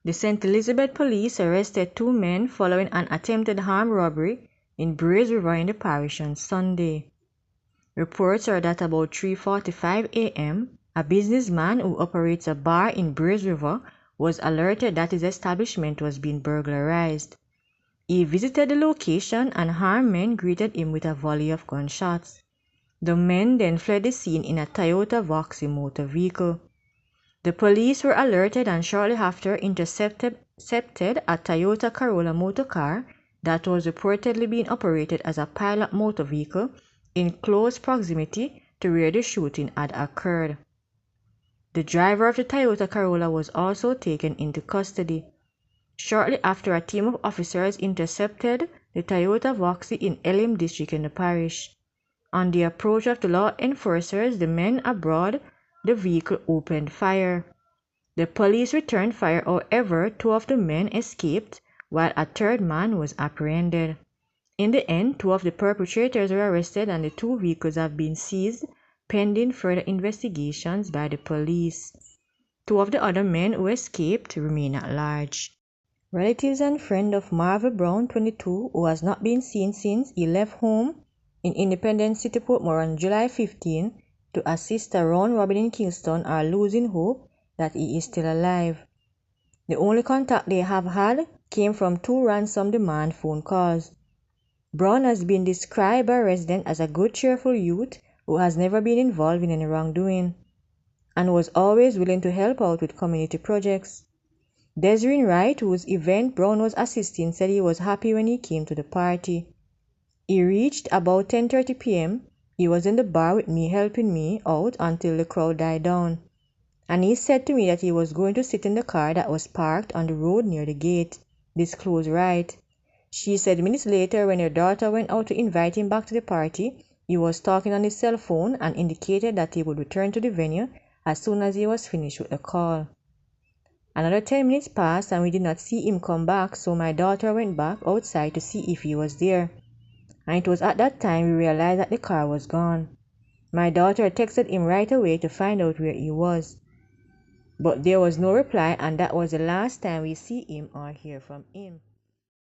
The St. Elizabeth police arrested 2 men following an attempted armed robbery in Braes River in the parish on Sunday. Reports are that about 3:45 a.m., a businessman who operates a bar in Braes River was alerted that his establishment was being burglarized. He visited the location and armed men greeted him with a volley of gunshots. The men then fled the scene in a Toyota Vauxhall motor vehicle. The police were alerted and shortly after intercepted a Toyota Corolla motor car that was reportedly being operated as a pilot motor vehicle in close proximity to where the shooting had occurred. The driver of the Toyota Corolla was also taken into custody. Shortly after, a team of officers intercepted the Toyota Vauxhall in Elim district in the parish. On the approach of the law enforcers, the men aboard the vehicle opened fire. The police returned fire, however, 2 of the men escaped while a 3rd man was apprehended. In the end, 2 of the perpetrators were arrested and the 2 vehicles have been seized pending further investigations by the police. 2 of the other men who escaped remain at large. Relatives and friends of Marvel Brown, 22, who has not been seen since he left home in Independence City, Portmore on July 15 to assist a round robin in Kingston, are losing hope that he is still alive. The only contact they have had came from 2 ransom demand phone calls. Brown has been described by residents as a good, cheerful youth who has never been involved in any wrongdoing and was always willing to help out with community projects. Desiree Wright, whose event Brown was assisting, said he was happy when he came to the party. He reached about 10:30 p.m. He was in the bar with me, helping me out until the crowd died down. And he said to me that he was going to sit in the car that was parked on the road near the gate, disclosed Wright. She said minutes later, when her daughter went out to invite him back to the party, he was talking on his cell phone and indicated that he would return to the venue as soon as he was finished with the call. Another 10 minutes passed and we did not see him come back, so my daughter went back outside to see if he was there. And it was at that time we realized that the car was gone. My daughter texted him right away to find out where he was. But there was no reply, and that was the last time we see him or hear from him.